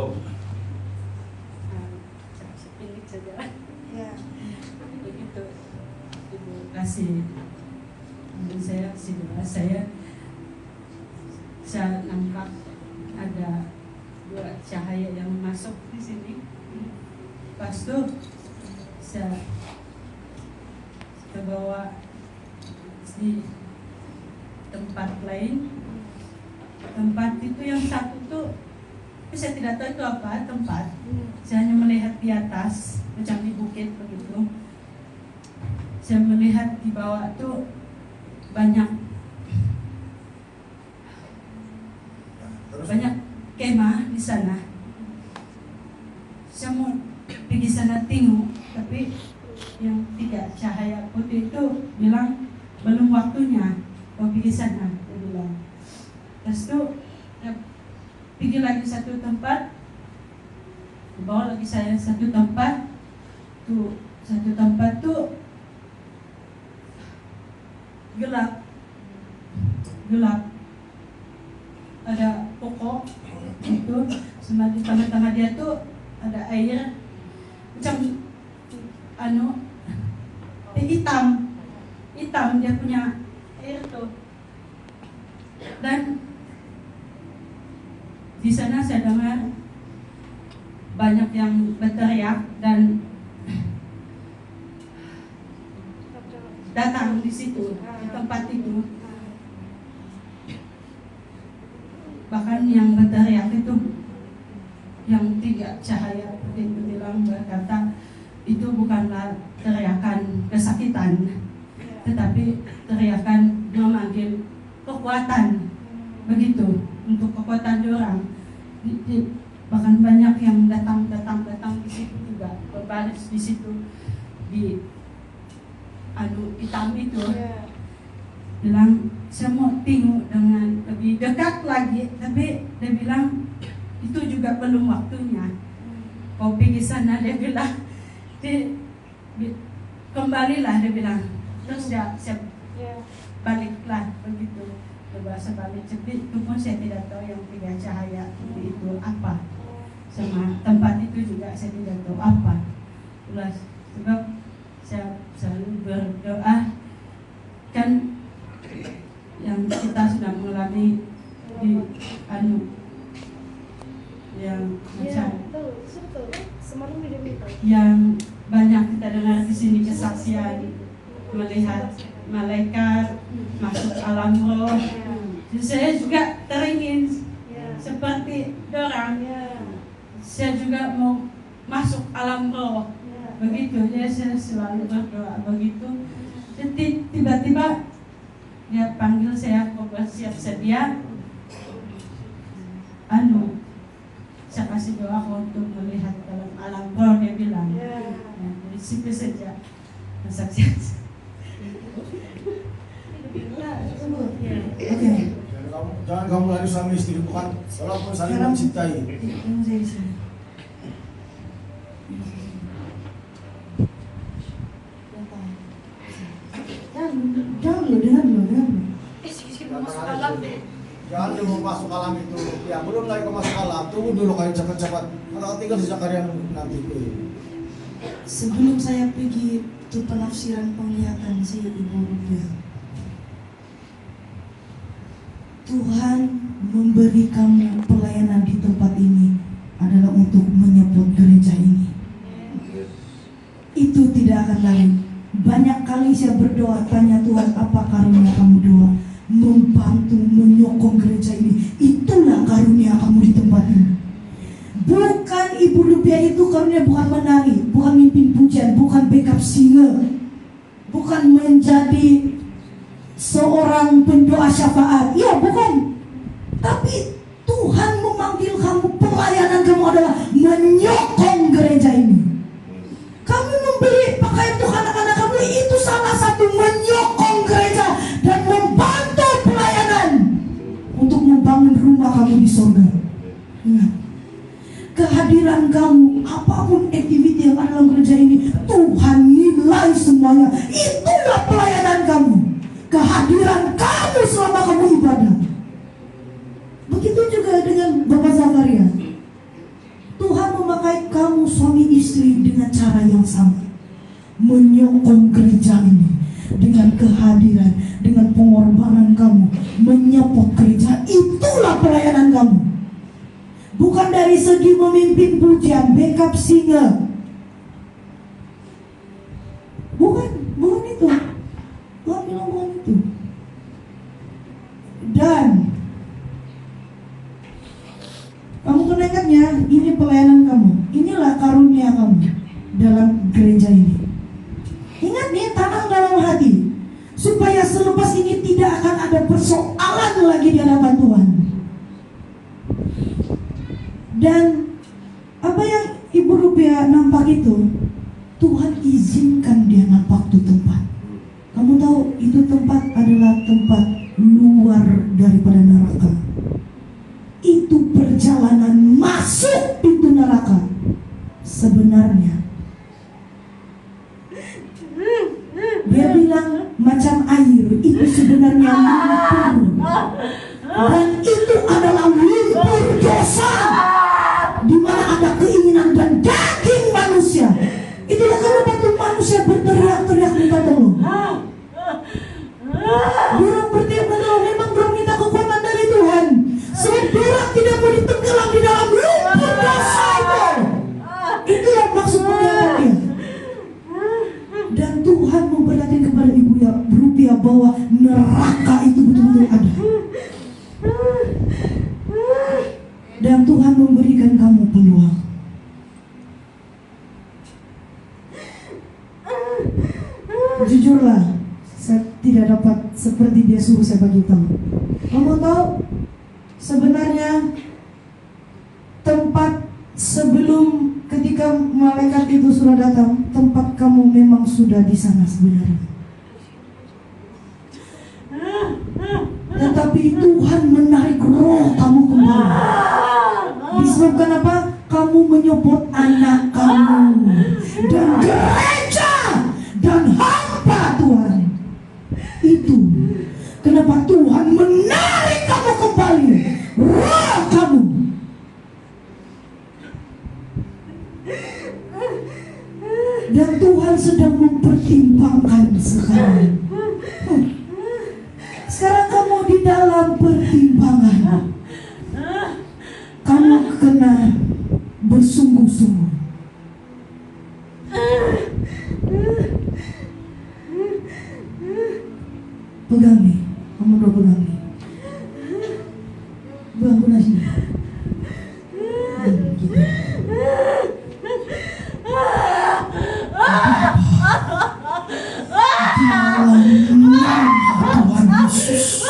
Shalom. Sepindik saja. Ya. Begitu Ibu kasih. Dan saya nampak ada dua cahaya yang masuk di sini. Pas tuh saya bawa di tempat lain. Tempat itu yang satu tuh saya tidak tahu itu apa tempat. Saya hanya melihat di atas macam di bukit begitu. Saya melihat di bawah tuh banyak kemah di sana. Saya mau pergi sana tengok, tapi yang tidak cahaya putih itu bilang belum waktunya kau pergi sana, dia bilang. Terus itu pergi lagi satu tempat, bawa lagi saya satu tempat tuh gelap, ada pokok itu, sama di tengah-tengah dia tuh ada air macam hitam dia punya air tuh. Dan di sana saya dengar banyak yang berteriak dan datang di situ, di tempat itu. Bahkan yang berteriak itu yang tiga cahaya itu bilang, berkata itu bukanlah teriakan kesakitan, tetapi teriakan memanggil kekuatan, begitu, untuk kekuatan orang. Bahkan banyak yang datang di situ juga, berbaris di situ di hitam itu. Bilang saya mau tengok dengan lebih dekat lagi, tapi dia bilang itu juga belum waktunya. Kau pergi sana, dia bilang. Kembalilah, dia bilang. Terus saya baliklah begitu. Berbahasa balik, tapi itu pun saya tidak tahu yang tiga cahaya itu apa. Sama tempat itu juga saya tidak tahu apa. Itulah sebab saya selalu berdoa, kan yang kita sudah mengalami di yang macam yang banyak kita dengar di sini, kesaksian melihat malaikat masuk alam roh. Saya juga teringin seperti orang. Saya juga mau masuk alam roh. Begitu, ya saya selalu berdoa begitu. Jadi tiba-tiba dia panggil saya, kau bersiap sedia. Saya kasih doa untuk melihat dalam alam roh, dia bilang. Jadi simpel saja kesaksian. Jangan kamu lari suami istri, bukan walaupun saling mencintai. Jangan dulu masuk alam itu. Ya belum lagi kau masuk alam, tunggu dulu kalian cepat-cepat. Kalau tinggal sejak kalian nanti. Sebelum saya pergi ke penafsiran penglihatan si Ibu Rupiah, Tuhan memberi kamu pelayanan di tempat ini adalah untuk menyebut gereja ini. Itu tidak akan lain. Banyak kali saya berdoa, tanya Tuhan, apa karunia kamu doa? Membantu, menyokong gereja ini. Itulah karunia kamu di tempat ini. Bukan Ibu Rupiah itu karunia, bukan menari, bukan mimpin pujian, bukan backup singer, bukan menjadi seorang pendoa syafaat. Ya bukan. Tapi Tuhan memanggil kamu, pelayanan kamu adalah menyokong gereja ini. Kamu membeli pakaian untuk anak-anak kamu, itu salah satu menyokong gereja dan membantu pelayanan untuk membangun rumah kamu di surga. Ingat, kehadiran kamu, apapun aktiviti yang ada dalam gereja ini, Tuhan nilai semuanya. Itulah pelayanan kamu, kehadiran kamu selama kamu ibadah. Begitu juga dengan Bapak Zakaria. cara yang sama, menyokong gereja ini dengan kehadiran, dengan pengorbanan kamu, menyepot gereja. Itulah pelayanan kamu. Bukan dari segi memimpin pujian, backup singer. Bukan itu. Tuhan bilang bukan itu. Dan kamu kena ingatnya, ini pelayanan kamu. Inilah karunia kamu dalam gereja ini. Ingat nih, tanam dalam hati, supaya selepas ini tidak akan ada persoalan lagi di hadapan Tuhan. Dan apa yang Ibu Rupiah nampak itu, Tuhan izinkan dia nampak tuh tempat. Kamu tahu itu tempat adalah tempat luar daripada neraka. Itu perjalanan masuk pintu neraka. Sebenarnya dia bilang macam air, itu sebenarnya lumpur. Dan itu adalah lumpur dosa, di mana ada keinginan dan daging manusia. Itulah kenapa tuh manusia berteriak-teriak minta tolong. Dorang berteriak minta tolong, memang dorang minta kekuatan dari Tuhan. Sebab dorang tidak mau ditenggelam di dalam lumpur dosa itu. Itulah maksud pernyataan. Dan Tuhan memperlihatkan kepada Ibu Rupiah bahwa neraka itu betul-betul ada. Dan Tuhan memberikan kamu peluang. Jujurlah, saya tidak dapat seperti dia suruh saya bagi tahu. Kamu tahu, sebenarnya tempat sebelum ketika malaikat itu sudah datang, tempat kamu memang sudah di sana sebenarnya. Tetapi Tuhan menarik roh kamu kembali. Disebabkan apa? Kamu menyopot anak kamu dan gereja dan hamba Tuhan. Itu kenapa Tuhan menarik kamu kembali, roh kamu. Dan Tuhan sedang mempertimbangkan sekarang. Sekarang kamu di dalam pertimbangan. Kamu kena bersungguh-sungguh. Pegang nih, kamu udah pegang nih. Bangun aja. Gitu. Tuhan Yesus,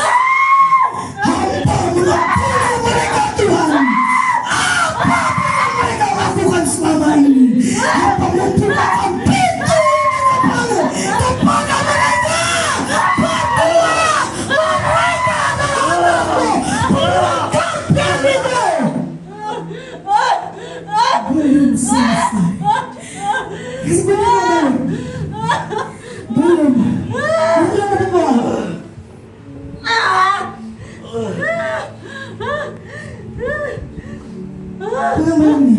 hamba mengampuni mereka Tuhan. Apa yang mereka lakukan selama ini? Hamba membukakan pintu kepada mereka. Berdoa, mereka adalah anakmu. Keluarkan pintu. Belum selesai. Sebenarnya belum. Belum nih.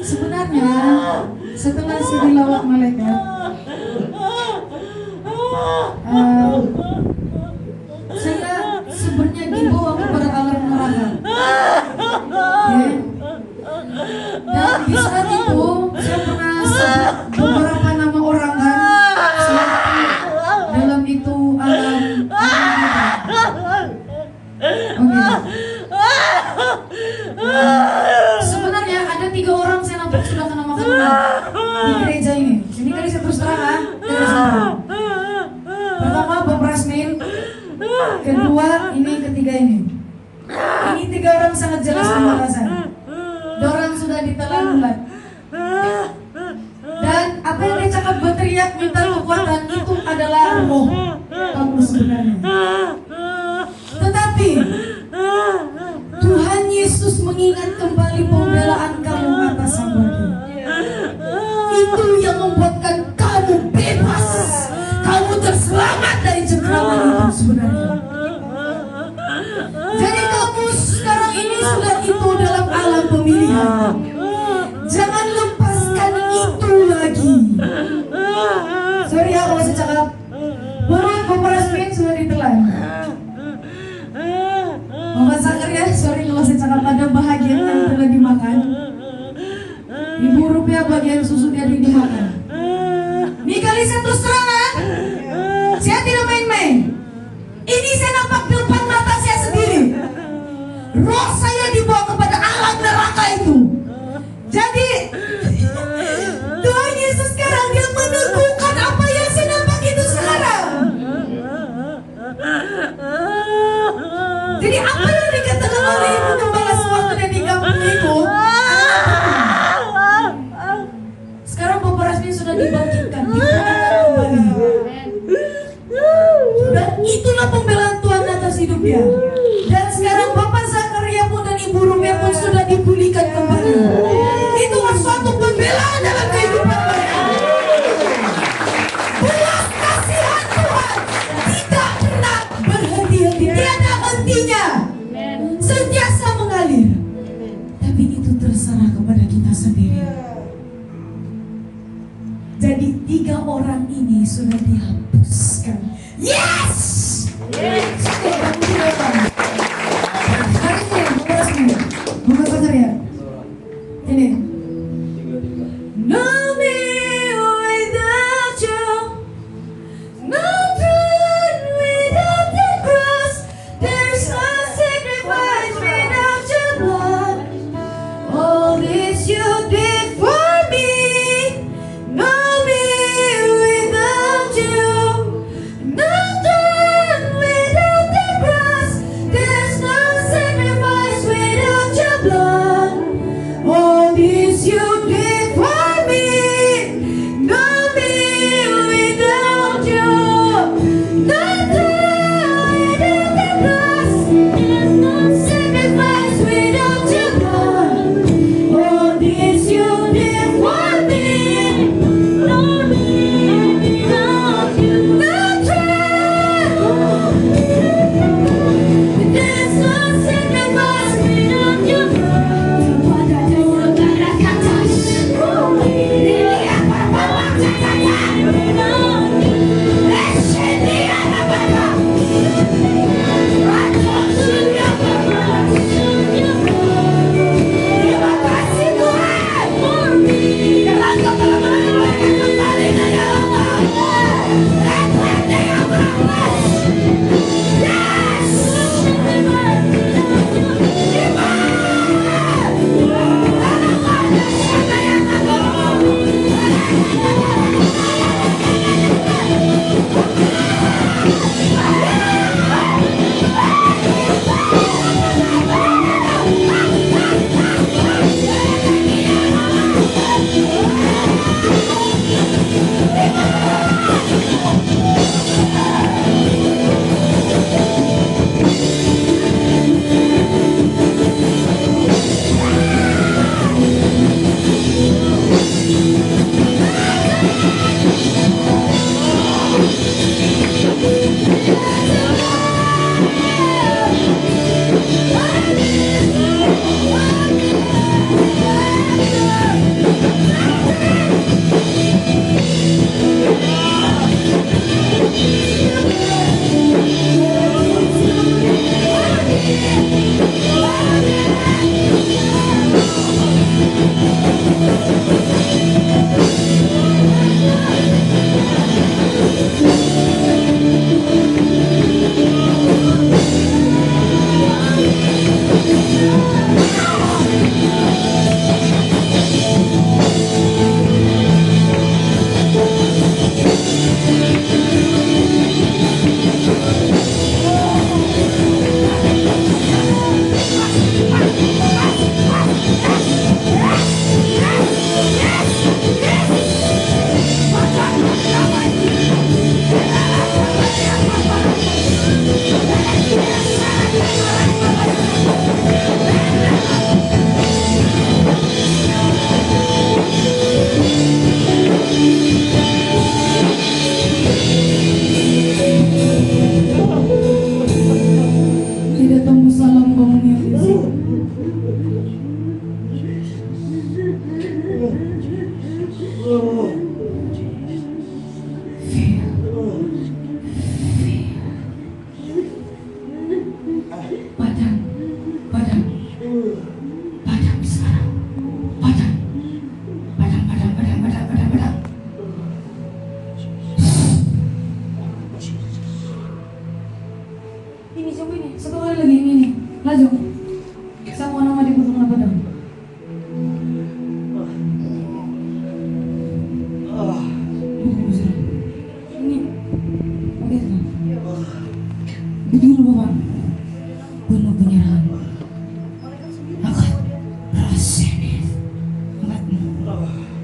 Sebenarnya setelah si dilawat malaikat, saya sebenarnya dibawa kepada alam neraka. Dan di saat itu saya pernah sebut beberapa nama orang kan, dalam itu alam neraka. Sebenarnya ada 3 orang saya nampak sudah kena makan ular. sangat jelas pembalasan. Dorang sudah ditelan bulat. Dan apa yang dia cakap berteriak minta kekuatan itu adalah roh kamu sebenarnya. Tetapi Tuhan Yesus mengingat kembali pembelaan kamu atas hamba Dia. Itu yang membuatkan kamu bebas. Kamu terselamat dari cengkraman itu sebenarnya. Jadi kamu sekarang ini sudah itu dalam alam pemilihan. Jangan lepaskan itu lagi. Sorry ya kalau saya cakap. Perut Bapak Rasmin sudah ditelan. Bapak Zakaria, sorry kalau saya cakap, ada bahagian yang telah dimakan. Ibu Rupiah bagian susu dia dimakan. Ini kali saya terus terang, saya tidak main-main. Ini saya nampak di depan mata saya sendiri. Roh saya dibawa kepada alam neraka itu. Jadi Tuhan Yesus sekarang dia meneguhkan apa yang saya nampak itu sekarang. Jadi apa yang dikatakan oleh Ibu Gembala sewaktu dia di kampung itu, sekarang Bapak Rasmi sudah dibangkitkan, dibangkitkan kembali. Dan itulah pembelaan Tuhan atas hidup dia. Dan sekarang Bapak Zakaria pun dan Ibu Rumia pun sudah dipulihkan kembali. Itulah suatu pembelaan dalam kehidupan mereka. Belas kasihan Tuhan tidak pernah berhenti-henti, tiada hentinya, sentiasa mengalir. Tapi itu terserah kepada kita sendiri. Jadi 3 orang ini sudah dihapuskan. Yes! Yes! Hari ini Bapak Rasmi, Bapak Zakaria, ini know me without you, nothing without the cross. There's no sacrifice without your blood. All this you did for me. Know me without you, nothing without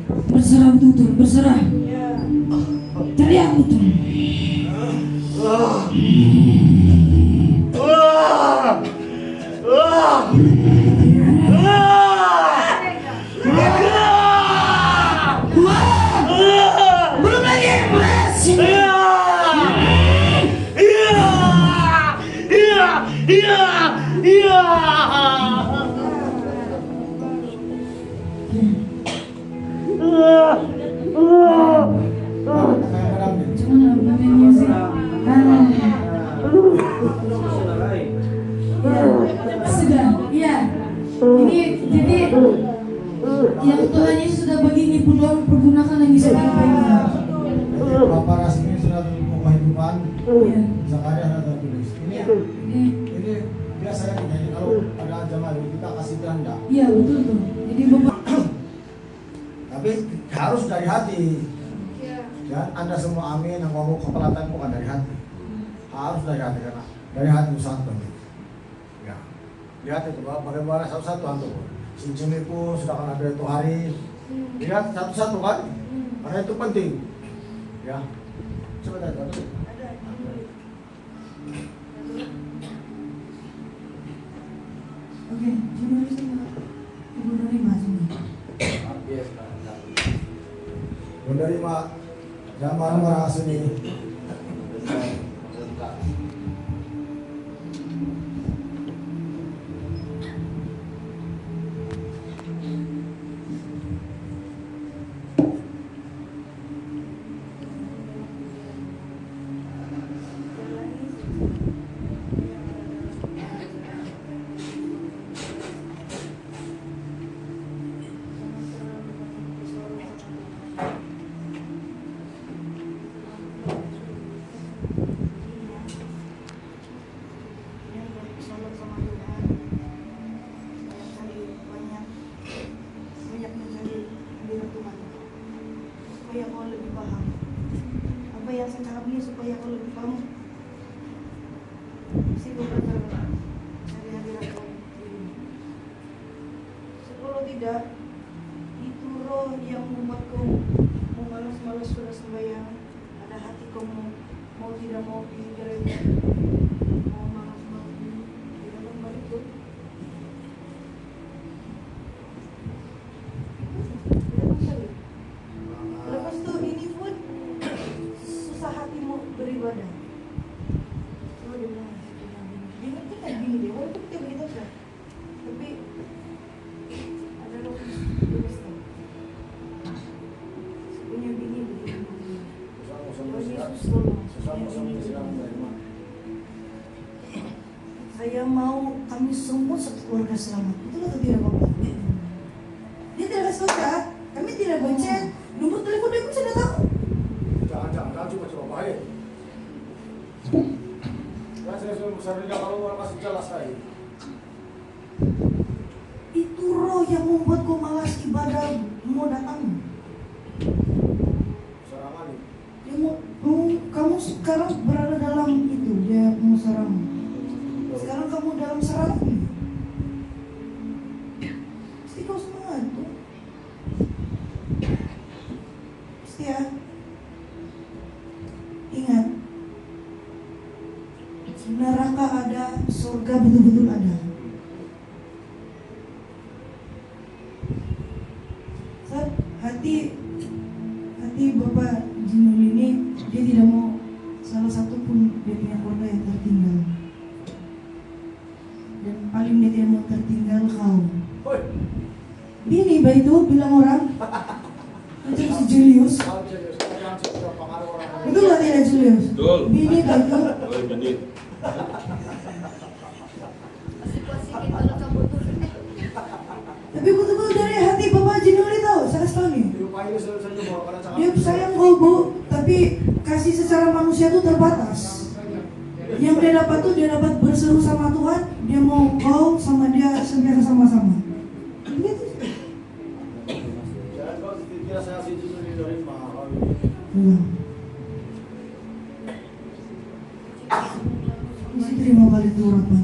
Berserah betul, berserah. Teriak betul. Belum lagi. Cuman namanya sih. Sudah, iya. Ini jadi yang Tuhan Yesus sudah bagi ini pun pergunakan lagi sebaik-baiknya. Bapak rasmi sudah kehidupan. Iya. Zakaria ada tertulis. Ini biasanya jadi kalau ada jamaah kita kasih tanda. Iya betul tuh. Jadi Bapak. Tapi harus dari hati. Dan Anda semua amin yang ngomong kepelatan bukan dari hati. Harus dari hati karena dari hati satu. Ya. Lihat itu bagaimana satu-satu antum. Cincin pun sudah kan ada itu hari. Lihat satu-satu kan. Karena itu penting. Ya. Coba lihat. Oke, judulnya sama Ibu Nerima sini. Menerima zaman orang sini. Supaya kau lebih paham apa yang saya cakap ini, supaya kau lebih paham si beberapa dari hadirat kau ini. Kalau tidak, itu roh yang membuat kau mau malas-malas sudah sembahyang, ada hati kau mau tidak mau di gereja, mau malas-malas di dalam balik. Lepas itu ini pun susah hati mau beribadah. Coba dia bilang, bini kita bini dia, walaupun kita begitu kan, tapi ada roh domestik. Punya bini begitu. Oh Yesus tolong. Saya mau kami semua satu keluarga selamat. Betul atau tidak Bapak? Dia tidak kasih tahu kan? Kami tidak bonceng. Nomor telepon dia pun sudah tahu. Jangan coba baik. Ya saya suruh besarnya kalau orang kasih jelas lagi. Itu roh yang membuat kau malas ibadah mau datang. Serangan ini. Dia kamu sekarang berada dalam itu, dia mau serang. Sekarang kamu dalam serangan. Pasti kau semangat tuh. Pasti ya. Ingat, neraka ada, surga betul-betul ada. Saat hati Bapak Jinul ini, dia tidak mau salah satu pun dia punya keluarga yang tertinggal. Dan paling dia tidak mau tertinggal kau. Bini baik itu bilang orang macam si Julius. Betul gak tidak Julius? Betul. Bini baik itu. Betul. Tapi betul-betul dari hati Bapak Jinuli tahu, saya kasih tahu nih. Dia sayang kau Bu, tapi kasih secara manusia itu terbatas. Yang dia dapat tuh dia dapat berseru sama Tuhan, dia mau kau sama dia sebiasa sama-sama. Gitu. Mesti terima balik itu urapan.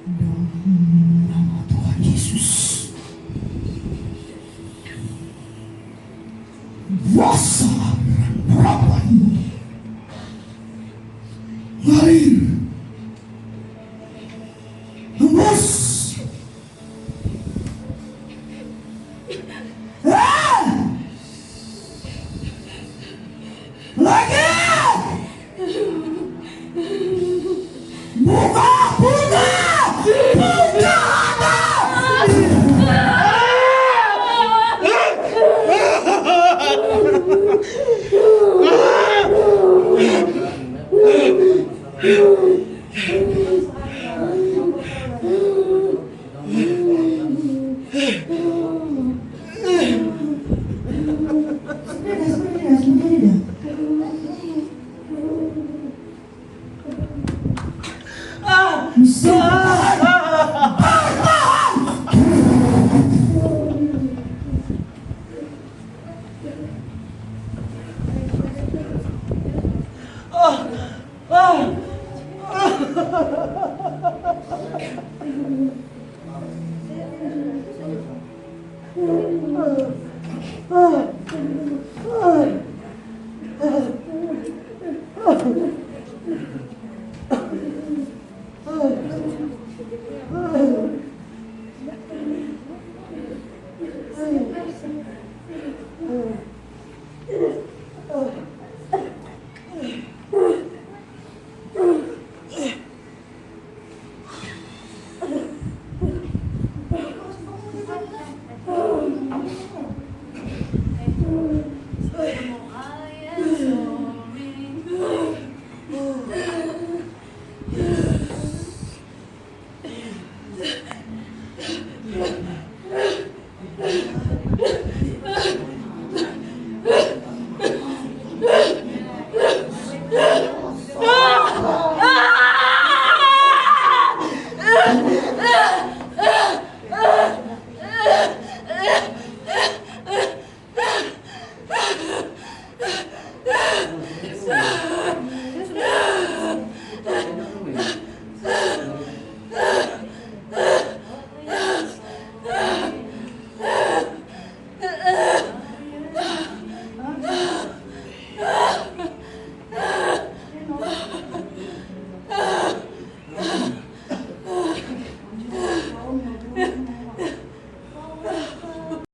Dalam nama Tuhan Yesus.